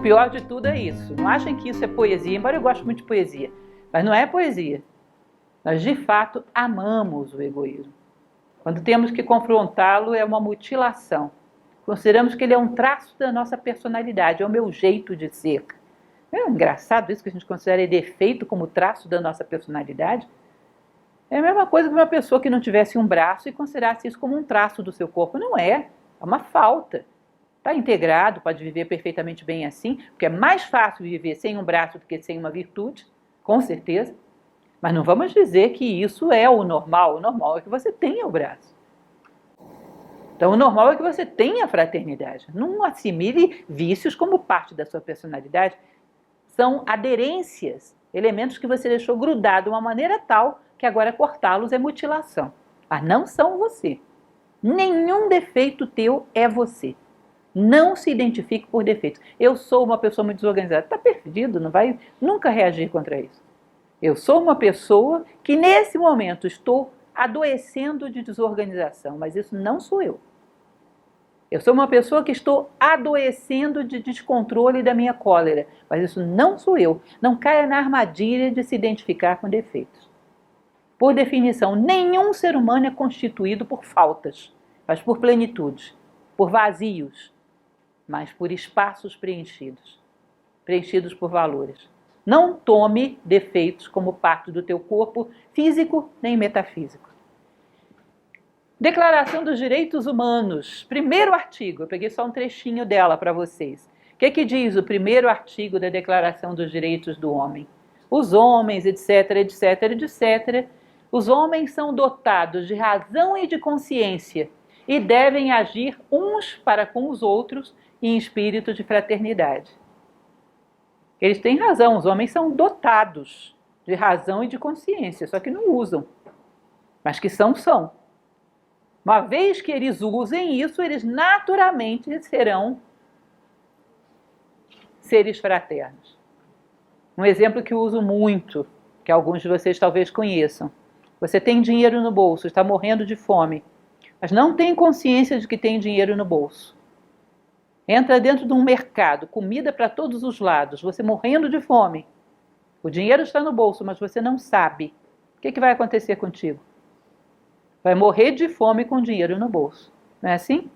pior de tudo é isso. Não achem que isso é poesia, embora eu goste muito de poesia. Mas não é poesia. Nós, de fato, amamos o egoísmo. Quando temos que confrontá-lo, é uma mutilação. Consideramos que ele é um traço da nossa personalidade, é o meu jeito de ser. É engraçado isso que a gente considera defeito como traço da nossa personalidade. É a mesma coisa que uma pessoa que não tivesse um braço e considerasse isso como um traço do seu corpo. Não é, é uma falta. Está integrado, pode viver perfeitamente bem assim, porque é mais fácil viver sem um braço do que sem uma virtude, com certeza. Mas não vamos dizer que isso é o normal é que você tenha o braço. Então o normal é que você tenha a fraternidade. Não assimile vícios como parte da sua personalidade. São aderências, elementos que você deixou grudado de uma maneira tal que agora cortá-los é mutilação. Mas não são você. Nenhum defeito teu é você. Não se identifique por defeitos. Eu sou uma pessoa muito desorganizada. Está perdido, não vai nunca reagir contra isso. Eu sou uma pessoa que nesse momento estou adoecendo de desorganização, mas isso não sou eu. Eu sou uma pessoa que estou adoecendo de descontrole da minha cólera, mas isso não sou eu. Não caia na armadilha de se identificar com defeitos. Por definição, nenhum ser humano é constituído por faltas, mas por plenitudes, por vazios, mas por espaços preenchidos, preenchidos por valores. Não tome defeitos como parte do teu corpo físico nem metafísico. Declaração dos Direitos Humanos, primeiro artigo, eu peguei só um trechinho dela para vocês. O que diz o primeiro artigo da Declaração dos Direitos do Homem? Os homens, etc, etc, etc, os homens são dotados de razão e de consciência e devem agir uns para com os outros em espírito de fraternidade. Eles têm razão, os homens são dotados de razão e de consciência, só que não usam, mas que são. Uma vez que eles usem isso, eles naturalmente serão seres fraternos. Um exemplo que eu uso muito, que alguns de vocês talvez conheçam. Você tem dinheiro no bolso, está morrendo de fome, mas não tem consciência de que tem dinheiro no bolso. Entra dentro de um mercado, comida para todos os lados, você morrendo de fome. O dinheiro está no bolso, mas você não sabe. O que vai acontecer contigo? Vai morrer de fome com dinheiro no bolso. Não é assim?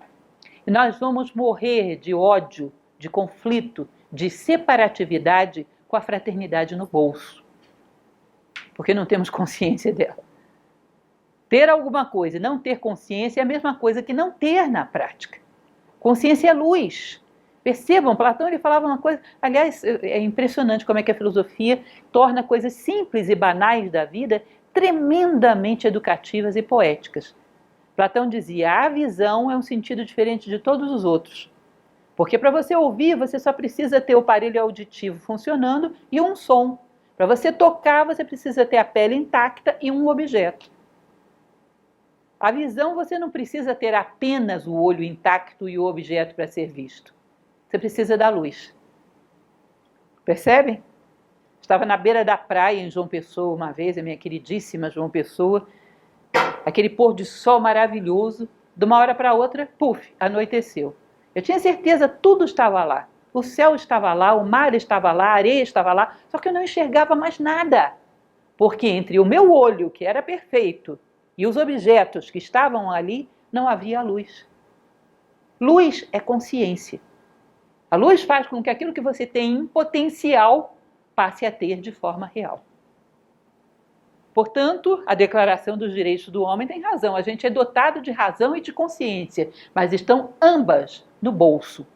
E nós vamos morrer de ódio, de conflito, de separatividade com a fraternidade no bolso. Porque não temos consciência dela. Ter alguma coisa e não ter consciência é a mesma coisa que não ter na prática. Consciência é luz. Percebam, Platão ele falava uma coisa... Aliás, é impressionante como é que a filosofia torna coisas simples e banais da vida tremendamente educativas e poéticas. Platão dizia, a visão é um sentido diferente de todos os outros. Porque para você ouvir, você só precisa ter o aparelho auditivo funcionando e um som. Para você tocar, você precisa ter a pele intacta e um objeto. A visão, você não precisa ter apenas o olho intacto e o objeto para ser visto. Você precisa da luz. Percebem? Estava na beira da praia em João Pessoa uma vez, a minha queridíssima João Pessoa, aquele pôr de sol maravilhoso, de uma hora para outra, puf, anoiteceu. Eu tinha certeza, tudo estava lá. O céu estava lá, o mar estava lá, a areia estava lá, só que eu não enxergava mais nada. Porque entre o meu olho, que era perfeito, e os objetos que estavam ali, não havia luz. Luz é consciência. A luz faz com que aquilo que você tem em potencial passe a ter de forma real. Portanto, a Declaração dos Direitos do Homem tem razão. A gente é dotado de razão e de consciência, mas estão ambas no bolso.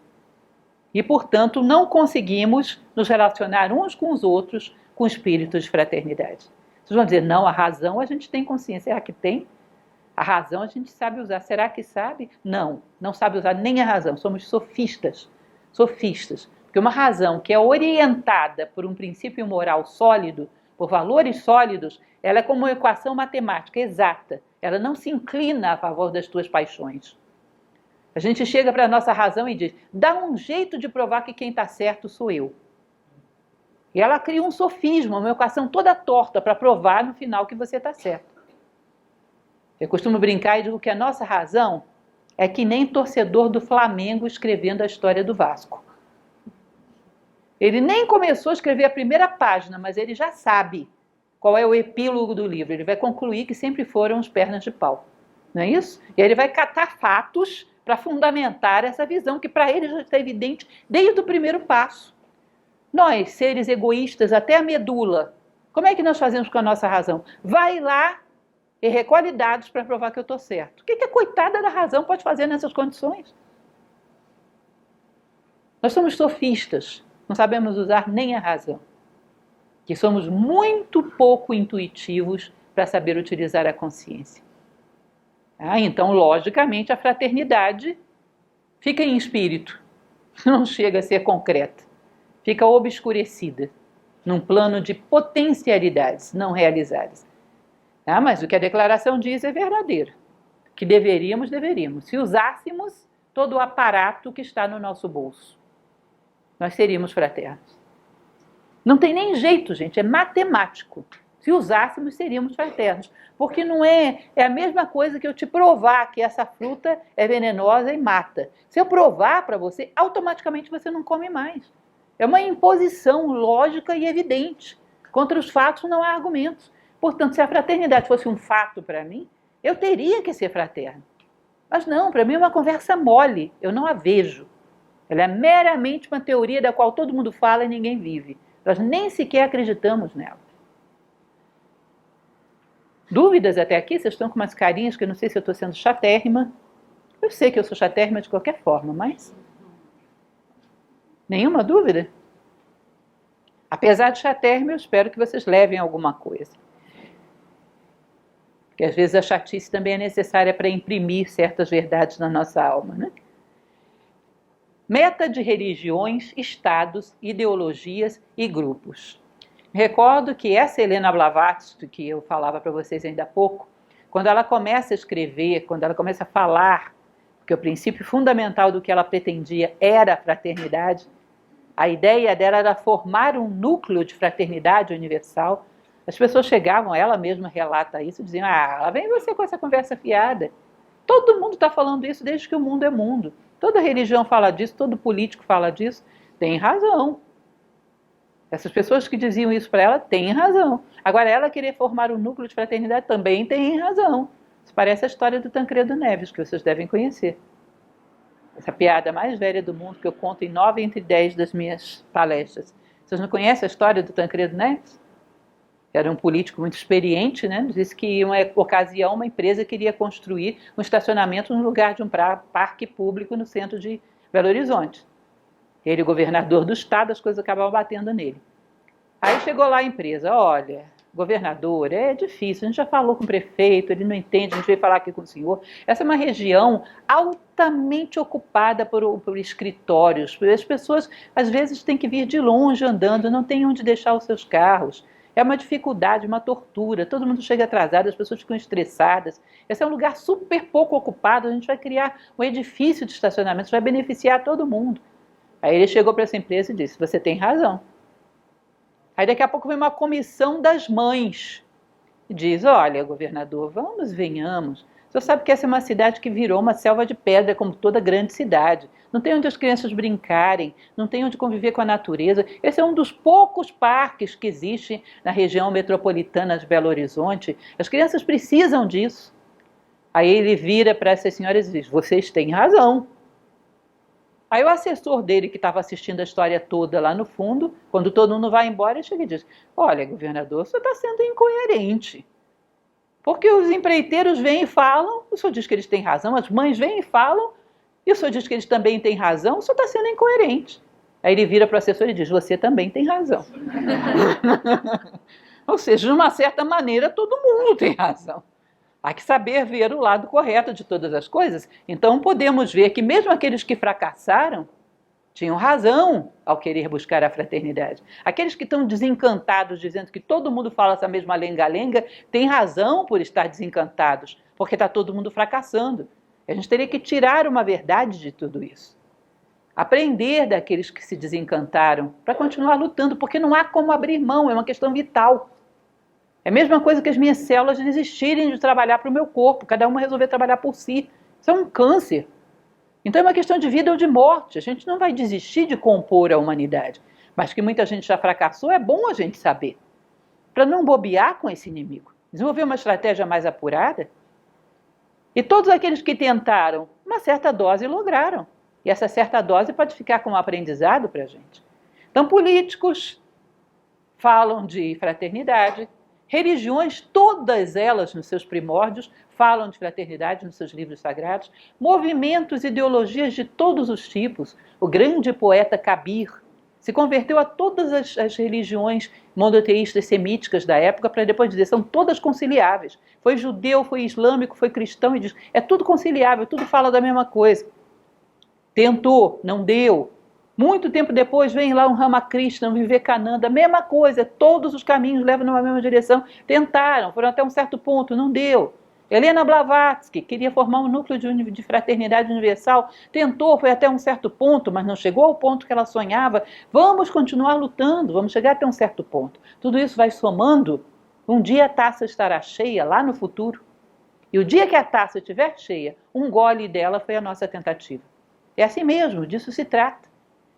E, portanto, não conseguimos nos relacionar uns com os outros com espírito de fraternidade. Vocês vão dizer, não, a razão a gente tem consciência. Será que tem? A razão a gente sabe usar. Será que sabe? Não, não sabe usar nem a razão. Somos sofistas. Sofistas. Porque uma razão que é orientada por um princípio moral sólido, por valores sólidos, ela é como uma equação matemática exata. Ela não se inclina a favor das tuas paixões. A gente chega para a nossa razão e diz, dá um jeito de provar que quem está certo sou eu. E ela cria um sofisma, uma equação toda torta para provar no final que você está certo. Eu costumo brincar e digo que a nossa razão é que nem torcedor do Flamengo escrevendo a história do Vasco. Ele nem começou a escrever a primeira página, mas ele já sabe qual é o epílogo do livro. Ele vai concluir que sempre foram os pernas de pau. Não é isso? E aí ele vai catar fatos para fundamentar essa visão, que para ele já está evidente desde o primeiro passo. Nós, seres egoístas até a medula, como é que nós fazemos com a nossa razão? Vai lá e recolhe dados para provar que eu estou certo. O que a coitada da razão pode fazer nessas condições? Nós somos sofistas, não sabemos usar nem a razão. Que somos muito pouco intuitivos para saber utilizar a consciência. Então, logicamente, a fraternidade fica em espírito, não chega a ser concreta, fica obscurecida, num plano de potencialidades não realizadas. Mas o que a declaração diz é verdadeiro, que deveríamos, se usássemos todo o aparato que está no nosso bolso, nós seríamos fraternos. Não tem nem jeito, gente, é matemático. Se usássemos, seríamos fraternos. Porque não é a mesma coisa que eu te provar que essa fruta é venenosa e mata. Se eu provar para você, automaticamente você não come mais. É uma imposição lógica e evidente. Contra os fatos não há argumentos. Portanto, se a fraternidade fosse um fato para mim, eu teria que ser fraterno. Mas não, para mim é uma conversa mole, eu não a vejo. Ela é meramente uma teoria da qual todo mundo fala e ninguém vive. Nós nem sequer acreditamos nela. Dúvidas até aqui? Vocês estão com umas carinhas que eu não sei se eu estou sendo chatérrima. Eu sei que eu sou chatérrima de qualquer forma, mas... Nenhuma dúvida? Apesar de chatérrima, eu espero que vocês levem alguma coisa. Porque às vezes a chatice também é necessária para imprimir certas verdades na nossa alma, né? Meta de religiões, estados, ideologias e grupos. Recordo que essa Helena Blavatsky, que eu falava para vocês ainda há pouco, quando ela começa a escrever, quando ela começa a falar, porque o princípio fundamental do que ela pretendia era a fraternidade, a ideia dela era formar um núcleo de fraternidade universal. As pessoas chegavam, ela mesma relata isso, diziam, lá vem você com essa conversa fiada. Todo mundo está falando isso desde que o mundo é mundo. Toda religião fala disso, todo político fala disso. Tem razão. Essas pessoas que diziam isso para ela têm razão. Agora, ela querer formar um núcleo de fraternidade também tem razão. Isso parece a história do Tancredo Neves, que vocês devem conhecer. Essa piada mais velha do mundo que eu conto em 9 entre 10 das minhas palestras. Vocês não conhecem a história do Tancredo Neves? Era um político muito experiente, né? Disse que em uma ocasião uma empresa queria construir um estacionamento no lugar de um parque público no centro de Belo Horizonte. Ele, governador do estado, as coisas acabavam batendo nele. Aí chegou lá a empresa, olha, governador, é difícil, a gente já falou com o prefeito, ele não entende, a gente veio falar aqui com o senhor. Essa é uma região altamente ocupada por escritórios, as pessoas às vezes têm que vir de longe andando, não tem onde deixar os seus carros. É uma dificuldade, uma tortura, todo mundo chega atrasado, as pessoas ficam estressadas. Esse é um lugar super pouco ocupado, a gente vai criar um edifício de estacionamento, isso vai beneficiar todo mundo. Aí ele chegou para essa empresa e disse, você tem razão. Aí daqui a pouco vem uma comissão das mães e diz, olha, governador, vamos, venhamos. O senhor sabe que essa é uma cidade que virou uma selva de pedra, como toda grande cidade. Não tem onde as crianças brincarem, não tem onde conviver com a natureza. Esse é um dos poucos parques que existe na região metropolitana de Belo Horizonte. As crianças precisam disso. Aí ele vira para essas senhoras e diz, vocês têm razão. Aí o assessor dele, que estava assistindo a história toda lá no fundo, quando todo mundo vai embora, ele chega e diz, olha, governador, o senhor está sendo incoerente. Porque os empreiteiros vêm e falam, o senhor diz que eles têm razão, as mães vêm e falam, e o senhor diz que eles também têm razão, o senhor está sendo incoerente. Aí ele vira para o assessor e diz, você também tem razão. Ou seja, de uma certa maneira, todo mundo tem razão. Há que saber ver o lado correto de todas as coisas. Então podemos ver que mesmo aqueles que fracassaram tinham razão ao querer buscar a fraternidade. Aqueles que estão desencantados, dizendo que todo mundo fala essa mesma lenga-lenga, têm razão por estar desencantados, porque está todo mundo fracassando. A gente teria que tirar uma verdade de tudo isso. Aprender daqueles que se desencantaram para continuar lutando, porque não há como abrir mão, é uma questão vital. É a mesma coisa que as minhas células desistirem de trabalhar para o meu corpo, cada uma resolver trabalhar por si. Isso é um câncer. Então é uma questão de vida ou de morte. A gente não vai desistir de compor a humanidade, mas que muita gente já fracassou, é bom a gente saber, para não bobear com esse inimigo. Desenvolver uma estratégia mais apurada. E todos aqueles que tentaram uma certa dose lograram. E essa certa dose pode ficar como aprendizado para a gente. Então, políticos falam de fraternidade, religiões, todas elas nos seus primórdios, falam de fraternidade nos seus livros sagrados, movimentos, ideologias de todos os tipos. O grande poeta Kabir se converteu a todas as religiões monoteístas semíticas da época para depois dizer, são todas conciliáveis. Foi judeu, foi islâmico, foi cristão e diz, é tudo conciliável, tudo fala da mesma coisa. Tentou, não deu. Muito tempo depois vem lá um Ramakrishna, um Vivekananda, mesma coisa, todos os caminhos levam numa mesma direção. Tentaram, foram até um certo ponto, não deu. Helena Blavatsky queria formar um núcleo de fraternidade universal, tentou, foi até um certo ponto, mas não chegou ao ponto que ela sonhava. Vamos continuar lutando, vamos chegar até um certo ponto. Tudo isso vai somando, um dia a taça estará cheia lá no futuro. E o dia que a taça estiver cheia, um gole dela foi a nossa tentativa. É assim mesmo, disso se trata.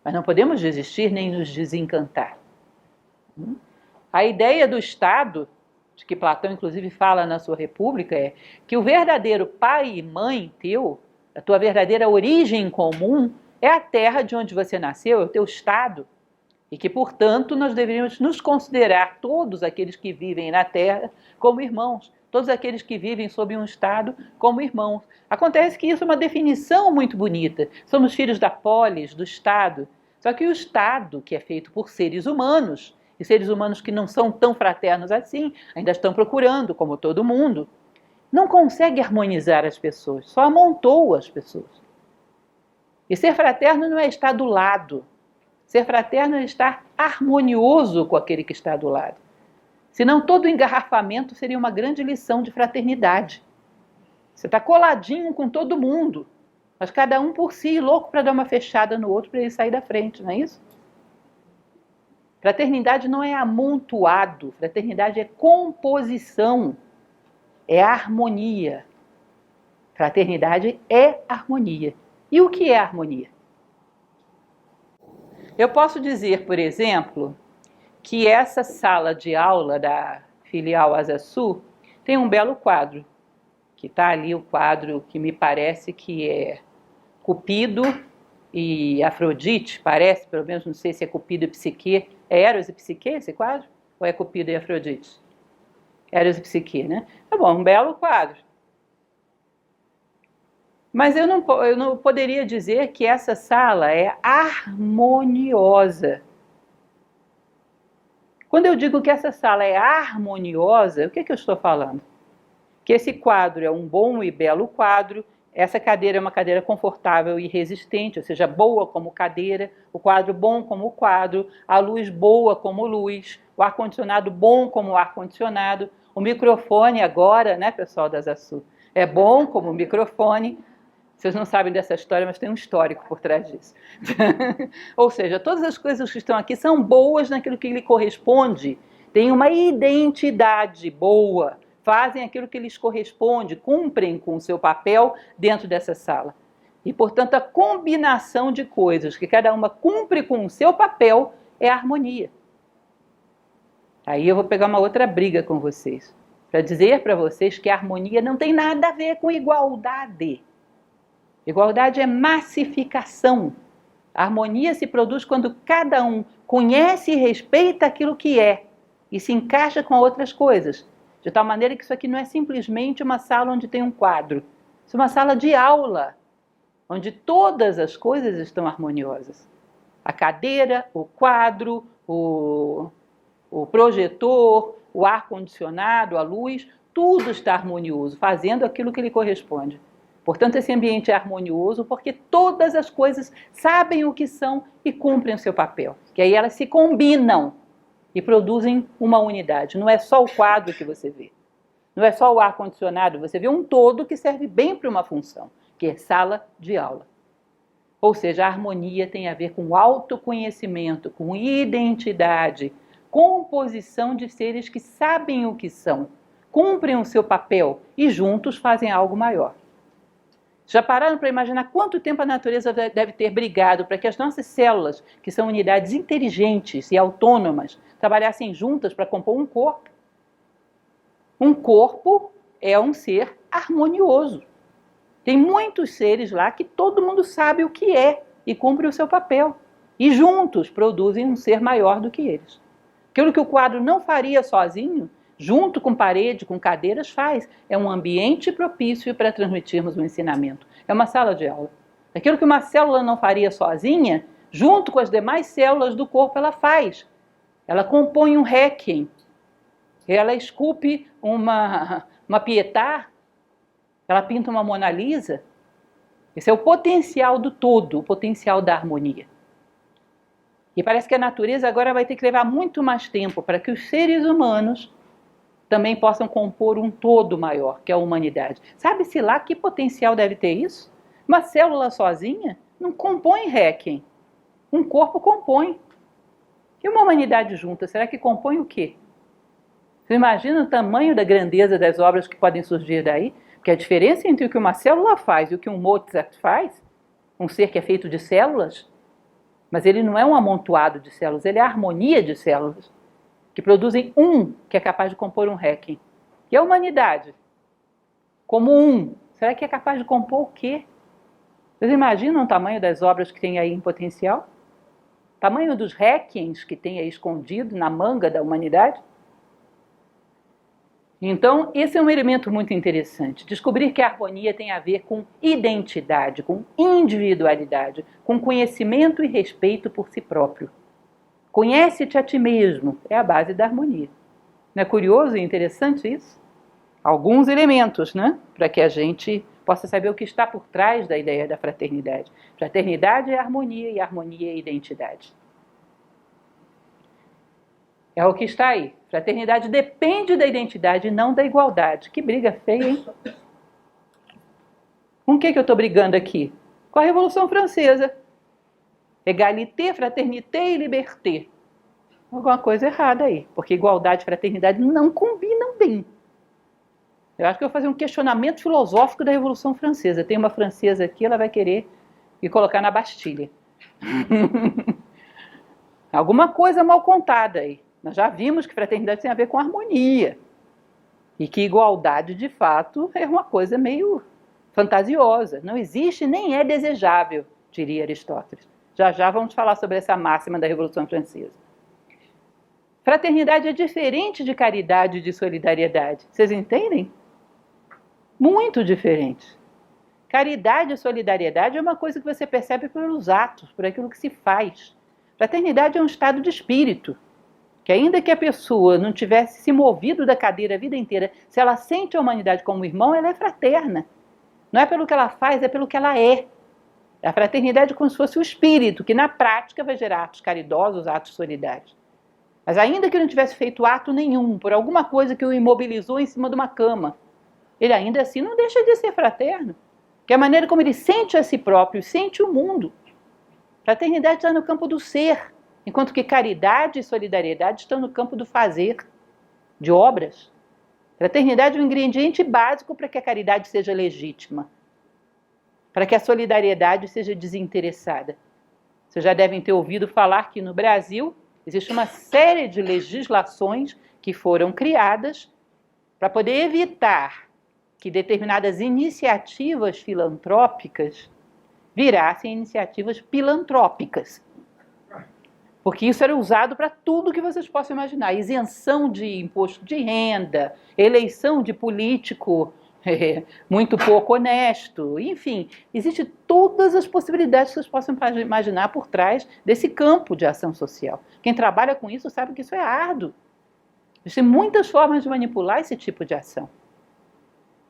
Mas não podemos desistir nem nos desencantar. A ideia do Estado, de que Platão inclusive fala na sua República, é que o verdadeiro pai e mãe teu, a tua verdadeira origem comum, é a terra de onde você nasceu, é o teu Estado. E que, portanto, nós deveríamos nos considerar todos aqueles que vivem na terra como irmãos. Todos aqueles que vivem sob um Estado como irmãos. Acontece que isso é uma definição muito bonita. Somos filhos da polis, do Estado. Só que o Estado, que é feito por seres humanos, e seres humanos que não são tão fraternos assim, ainda estão procurando, como todo mundo, não consegue harmonizar as pessoas, só amontoa as pessoas. E ser fraterno não é estar do lado. Ser fraterno é estar harmonioso com aquele que está do lado. Senão todo engarrafamento seria uma grande lição de fraternidade. Você está coladinho com todo mundo, mas cada um por si, louco para dar uma fechada no outro para ele sair da frente, não é isso? Fraternidade não é amontoado, fraternidade é composição, é harmonia. Fraternidade é harmonia. E o que é harmonia? Eu posso dizer, por exemplo, que essa sala de aula da filial Asa Sul tem um belo quadro, que está ali o quadro que me parece que é Cupido e Afrodite, parece, pelo menos não sei se é Cupido e Psique. É Eros e Psique esse quadro? Ou é Cupido e Afrodite? Eros e Psique, né? Tá bom, um belo quadro. Mas eu não poderia dizer que essa sala é harmoniosa. Quando eu digo que essa sala é harmoniosa, o que eu estou falando? Que esse quadro é um bom e belo quadro, essa cadeira é uma cadeira confortável e resistente, ou seja, boa como cadeira, o quadro bom como quadro, a luz boa como luz, o ar-condicionado bom como ar-condicionado, o microfone agora, né, pessoal da Zasul, é bom como microfone. Vocês não sabem dessa história, mas tem um histórico por trás disso. Ou seja, todas as coisas que estão aqui são boas naquilo que lhe corresponde. Tem uma identidade boa. Fazem aquilo que lhes corresponde, cumprem com o seu papel dentro dessa sala. E, portanto, a combinação de coisas que cada uma cumpre com o seu papel é a harmonia. Aí eu vou pegar uma outra briga com vocês, para dizer para vocês que a harmonia não tem nada a ver com igualdade. Igualdade é massificação. A harmonia se produz quando cada um conhece e respeita aquilo que é e se encaixa com outras coisas. De tal maneira que isso aqui não é simplesmente uma sala onde tem um quadro. Isso é uma sala de aula, onde todas as coisas estão harmoniosas. A cadeira, o quadro, o projetor, o ar-condicionado, a luz, tudo está harmonioso, fazendo aquilo que lhe corresponde. Portanto, esse ambiente é harmonioso porque todas as coisas sabem o que são e cumprem o seu papel. Que aí elas se combinam e produzem uma unidade. Não é só o quadro que você vê. Não é só o ar-condicionado. Você vê um todo que serve bem para uma função, que é sala de aula. Ou seja, a harmonia tem a ver com autoconhecimento, com identidade, composição de seres que sabem o que são, cumprem o seu papel e juntos fazem algo maior. Já pararam para imaginar quanto tempo a natureza deve ter brigado para que as nossas células, que são unidades inteligentes e autônomas, trabalhassem juntas para compor um corpo? Um corpo é um ser harmonioso. Tem muitos seres lá que todo mundo sabe o que é e cumpre o seu papel. E juntos produzem um ser maior do que eles. Aquilo que o quadro não faria sozinho, junto com parede, com cadeiras, faz. É um ambiente propício para transmitirmos o ensinamento. É uma sala de aula. Aquilo que uma célula não faria sozinha, junto com as demais células do corpo, ela faz. Ela compõe um Requiem. Ela esculpe uma Pietà. Ela pinta uma Mona Lisa. Esse é o potencial do todo, o potencial da harmonia. E parece que a natureza agora vai ter que levar muito mais tempo para que os seres humanos também possam compor um todo maior, que é a humanidade. Sabe-se lá que potencial deve ter isso? Uma célula sozinha não compõe Requiem. Um corpo compõe. E uma humanidade junta, será que compõe o quê? Você imagina o tamanho da grandeza das obras que podem surgir daí? Porque a diferença entre o que uma célula faz e o que um Mozart faz, um ser que é feito de células, mas ele não é um amontoado de células, ele é a harmonia de células, que produzem um que é capaz de compor um Requiem. E a humanidade, como um, será que é capaz de compor o quê? Vocês imaginam o tamanho das obras que tem aí em potencial? O tamanho dos Requiems que tem aí escondido na manga da humanidade? Então, esse é um elemento muito interessante. Descobrir que a harmonia tem a ver com identidade, com individualidade, com conhecimento e respeito por si próprio. Conhece-te a ti mesmo, é a base da harmonia. Não é curioso e interessante isso? Alguns elementos, né? Para que a gente possa saber o que está por trás da ideia da fraternidade. Fraternidade é harmonia e harmonia é identidade. É o que está aí. Fraternidade depende da identidade e não da igualdade. Que briga feia, hein? Com o que eu estou brigando aqui? Com a Revolução Francesa. Égalité, fraternité e liberté. Alguma coisa errada aí, porque igualdade e fraternidade não combinam bem. Eu acho que eu vou fazer um questionamento filosófico da Revolução Francesa. Tem uma francesa aqui, ela vai querer me colocar na Bastilha. Alguma coisa mal contada aí. Nós já vimos que fraternidade tem a ver com harmonia. E que igualdade, de fato, é uma coisa meio fantasiosa. Não existe nem é desejável, diria Aristóteles. Já vamos falar sobre essa máxima da Revolução Francesa. Fraternidade é diferente de caridade e de solidariedade. Vocês entendem? Muito diferente. Caridade e solidariedade é uma coisa que você percebe pelos atos, por aquilo que se faz. Fraternidade é um estado de espírito. Que ainda que a pessoa não tivesse se movido da cadeira a vida inteira, se ela sente a humanidade como irmão, ela é fraterna. Não é pelo que ela faz, é pelo que ela é. A fraternidade é como se fosse o espírito, que na prática vai gerar atos caridosos, atos solidários. Mas ainda que não tivesse feito ato nenhum, por alguma coisa que o imobilizou em cima de uma cama, ele ainda assim não deixa de ser fraterno. Que é a maneira como ele sente a si próprio, sente o mundo. Fraternidade está no campo do ser. Enquanto que caridade e solidariedade estão no campo do fazer, de obras. Fraternidade é um ingrediente básico para que a caridade seja legítima, para que a solidariedade seja desinteressada. Vocês já devem ter ouvido falar que no Brasil existe uma série de legislações que foram criadas para poder evitar que determinadas iniciativas filantrópicas virassem iniciativas pilantrópicas. Porque isso era usado para tudo que vocês possam imaginar. Isenção de imposto de renda, eleição de político muito pouco honesto. Enfim, existem todas as possibilidades que vocês possam imaginar por trás desse campo de ação social. Quem trabalha com isso sabe que isso é árduo. Existem muitas formas de manipular esse tipo de ação.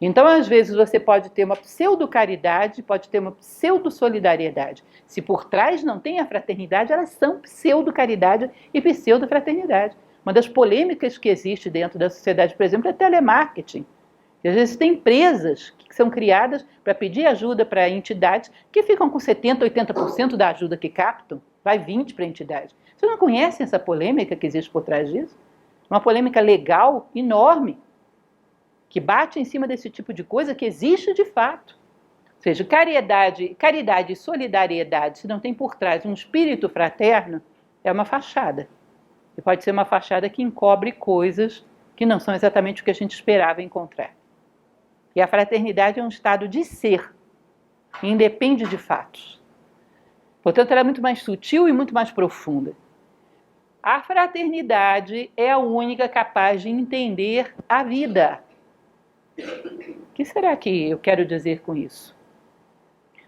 Então, às vezes, você pode ter uma pseudo-caridade, pode ter uma pseudo-solidariedade. Se por trás não tem a fraternidade, elas são pseudo-caridade e pseudo-fraternidade. Uma das polêmicas que existe dentro da sociedade, por exemplo, é telemarketing. E, às vezes tem empresas que são criadas para pedir ajuda para entidades que ficam com 70%, 80% da ajuda que captam, vai 20% para a entidade. Vocês não conhecem essa polêmica que existe por trás disso? Uma polêmica legal enorme, que bate em cima desse tipo de coisa que existe de fato. Ou seja, caridade e solidariedade, se não tem por trás um espírito fraterno, é uma fachada. E pode ser uma fachada que encobre coisas que não são exatamente o que a gente esperava encontrar. E a fraternidade é um estado de ser, e independe de fatos. Portanto, ela é muito mais sutil e muito mais profunda. A fraternidade é a única capaz de entender a vida. O que será que eu quero dizer com isso?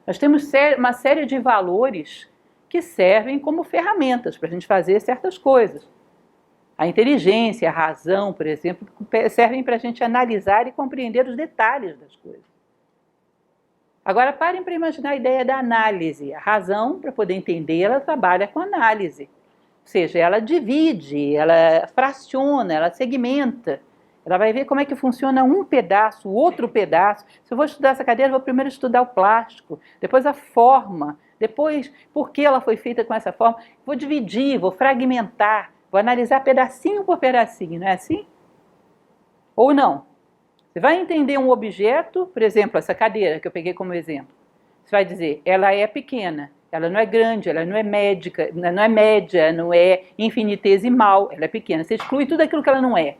Nós temos uma série de valores que servem como ferramentas para a gente fazer certas coisas. A inteligência, a razão, por exemplo, servem para a gente analisar e compreender os detalhes das coisas. Agora, parem para imaginar a ideia da análise. A razão, para poder entender, ela trabalha com análise. Ou seja, ela divide, ela fraciona, ela segmenta. Ela vai ver como é que funciona um pedaço, o outro pedaço. Se eu vou estudar essa cadeira, eu vou primeiro estudar o plástico, depois a forma, depois por que ela foi feita com essa forma. Vou dividir, vou fragmentar, vou analisar pedacinho por pedacinho, não é assim? Ou não? Você vai entender um objeto, por exemplo, essa cadeira que eu peguei como exemplo. Você vai dizer, ela é pequena, ela não é grande, ela não é média, não é infinitesimal, ela é pequena. Você exclui tudo aquilo que ela não é.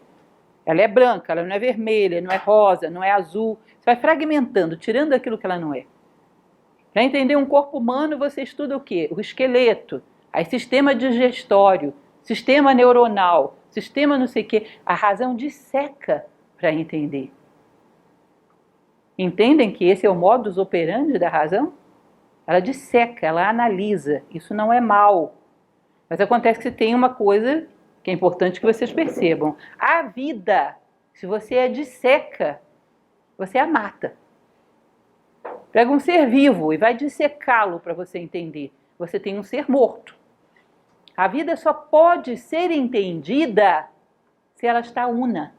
Ela é branca, ela não é vermelha, não é rosa, não é azul. Você vai fragmentando, tirando aquilo que ela não é. Para entender um corpo humano, você estuda o quê? O esqueleto, aí sistema digestório, sistema neuronal, sistema não sei o quê. A razão disseca para entender. Entendem que esse é o modus operandi da razão? Ela disseca, ela analisa. Isso não é mal. Mas acontece que tem uma coisa que é importante que vocês percebam. A vida, se você a disseca, você a mata. Pega um ser vivo e vai dissecá-lo para você entender. Você tem um ser morto. A vida só pode ser entendida se ela está una.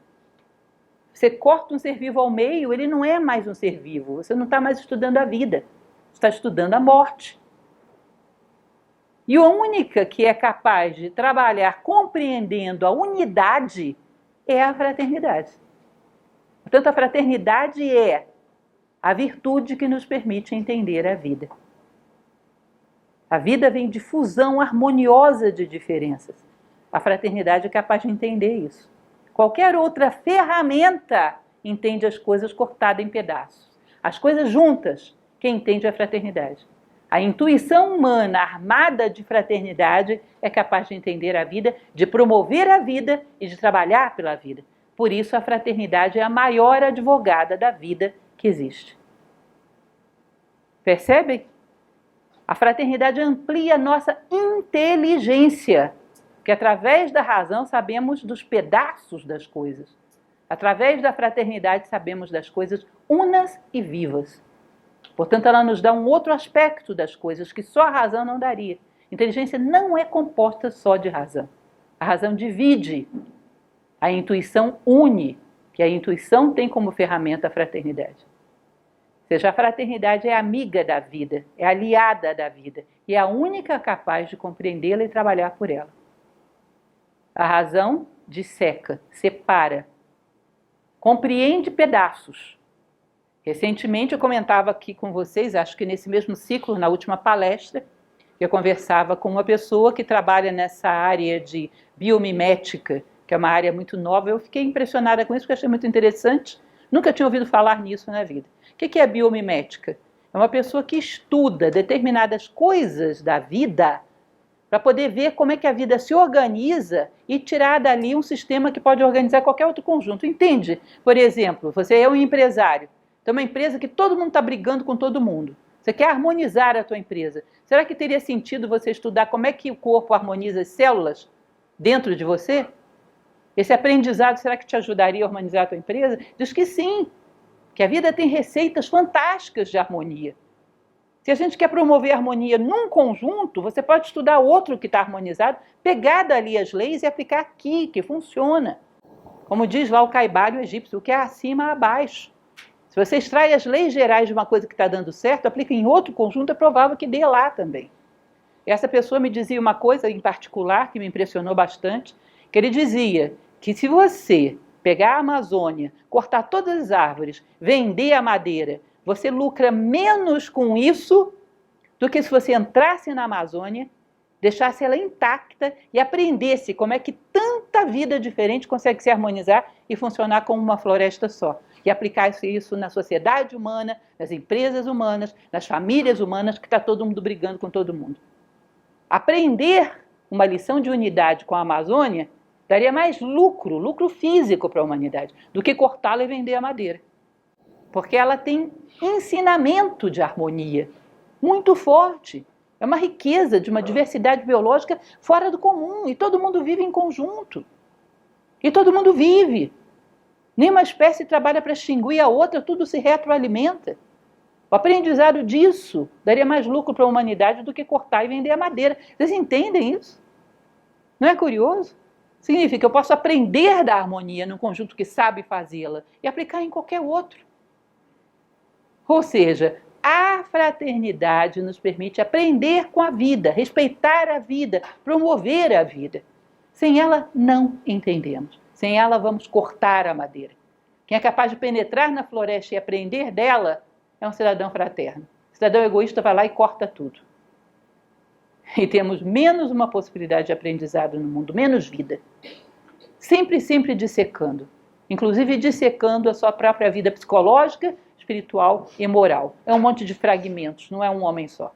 Você corta um ser vivo ao meio, ele não é mais um ser vivo. Você não está mais estudando a vida. Você está estudando a morte. E a única que é capaz de trabalhar compreendendo a unidade é a fraternidade. Portanto, a fraternidade é a virtude que nos permite entender a vida. A vida vem de fusão harmoniosa de diferenças. A fraternidade é capaz de entender isso. Qualquer outra ferramenta entende as coisas cortadas em pedaços. As coisas juntas, quem entende é a fraternidade. A intuição humana armada de fraternidade é capaz de entender a vida, de promover a vida e de trabalhar pela vida. Por isso, a fraternidade é a maior advogada da vida que existe. Percebem? A fraternidade amplia a nossa inteligência, porque através da razão sabemos dos pedaços das coisas. Através da fraternidade sabemos das coisas unas e vivas. Portanto, ela nos dá um outro aspecto das coisas que só a razão não daria. Inteligência não é composta só de razão. A razão divide, a intuição une, que a intuição tem como ferramenta a fraternidade. Ou seja, a fraternidade é amiga da vida, é aliada da vida e é a única capaz de compreendê-la e trabalhar por ela. A razão disseca, separa, compreende pedaços. Recentemente eu comentava aqui com vocês, acho que nesse mesmo ciclo, na última palestra, eu conversava com uma pessoa que trabalha nessa área de biomimética, que é uma área muito nova. Eu fiquei impressionada com isso, porque achei muito interessante. Nunca tinha ouvido falar nisso na vida. O que é a biomimética? É uma pessoa que estuda determinadas coisas da vida para poder ver como é que a vida se organiza e tirar dali um sistema que pode organizar qualquer outro conjunto. Entende? Por exemplo, você é um empresário. Tem uma empresa que todo mundo está brigando com todo mundo. Você quer harmonizar a tua empresa. Será que teria sentido você estudar como é que o corpo harmoniza as células dentro de você? Esse aprendizado, será que te ajudaria a harmonizar a tua empresa? Diz que sim, que a vida tem receitas fantásticas de harmonia. Se a gente quer promover a harmonia num conjunto, você pode estudar outro que está harmonizado, pegar dali as leis e aplicar aqui, que funciona. Como diz lá o Caibalion egípcio, o que é acima, abaixo. Se você extrai as leis gerais de uma coisa que está dando certo, aplica em outro conjunto, é provável que dê lá também. E essa pessoa me dizia uma coisa em particular que me impressionou bastante, que ele dizia que se você pegar a Amazônia, cortar todas as árvores, vender a madeira, você lucra menos com isso do que se você entrasse na Amazônia, deixasse ela intacta e aprendesse como é que tanta vida diferente consegue se harmonizar e funcionar como uma floresta só. E aplicasse isso na sociedade humana, nas empresas humanas, nas famílias humanas, que está todo mundo brigando com todo mundo. Aprender uma lição de unidade com a Amazônia daria mais lucro físico para a humanidade, do que cortá-la e vender a madeira. Porque ela tem ensinamento de harmonia muito forte. É uma riqueza de uma diversidade biológica fora do comum. E todo mundo vive em conjunto. E todo mundo vive. Nenhuma espécie trabalha para extinguir a outra, tudo se retroalimenta. O aprendizado disso daria mais lucro para a humanidade do que cortar e vender a madeira. Vocês entendem isso? Não é curioso? Significa que eu posso aprender da harmonia num conjunto que sabe fazê-la e aplicar em qualquer outro. Ou seja, a fraternidade nos permite aprender com a vida, respeitar a vida, promover a vida. Sem ela, não entendemos. Sem ela, vamos cortar a madeira. Quem é capaz de penetrar na floresta e aprender dela é um cidadão fraterno. O cidadão egoísta vai lá e corta tudo. E temos menos uma possibilidade de aprendizado no mundo, menos vida. Sempre dissecando. Inclusive dissecando a sua própria vida psicológica, espiritual e moral. É um monte de fragmentos, não é um homem só.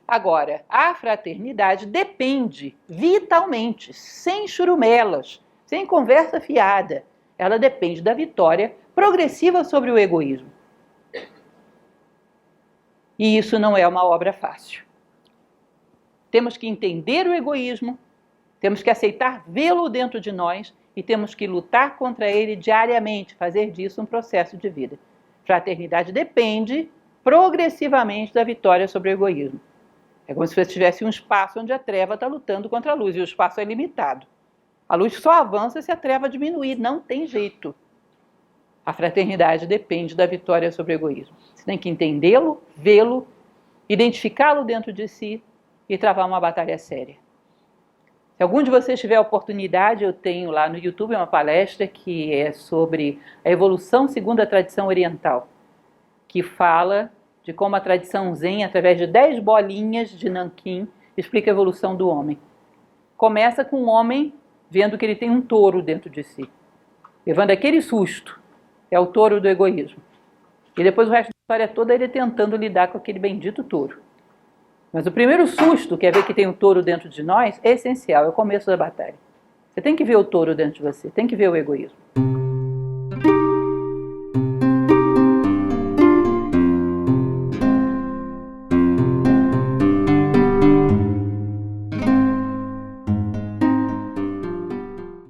Agora, a fraternidade depende vitalmente, sem churumelas, sem conversa fiada. Ela depende da vitória progressiva sobre o egoísmo. E isso não é uma obra fácil. Temos que entender o egoísmo, temos que aceitar vê-lo dentro de nós e temos que lutar contra ele diariamente, fazer disso um processo de vida. Fraternidade depende progressivamente da vitória sobre o egoísmo. É como se você tivesse um espaço onde a treva está lutando contra a luz e o espaço é limitado. A luz só avança se a treva diminuir, não tem jeito. A fraternidade depende da vitória sobre o egoísmo. Você tem que entendê-lo, vê-lo, identificá-lo dentro de si e travar uma batalha séria. Se algum de vocês tiver a oportunidade, eu tenho lá no YouTube uma palestra que é sobre a evolução segundo a tradição oriental, que fala de como a tradição Zen, através de 10 bolinhas de nanquim, explica a evolução do homem. Começa com o homem vendo que ele tem um touro dentro de si, levando aquele susto. É o touro do egoísmo. E depois o resto da história toda ele tentando lidar com aquele bendito touro. Mas o primeiro susto, que é ver que tem um touro dentro de nós, é essencial, é o começo da batalha. Você tem que ver o touro dentro de você, tem que ver o egoísmo.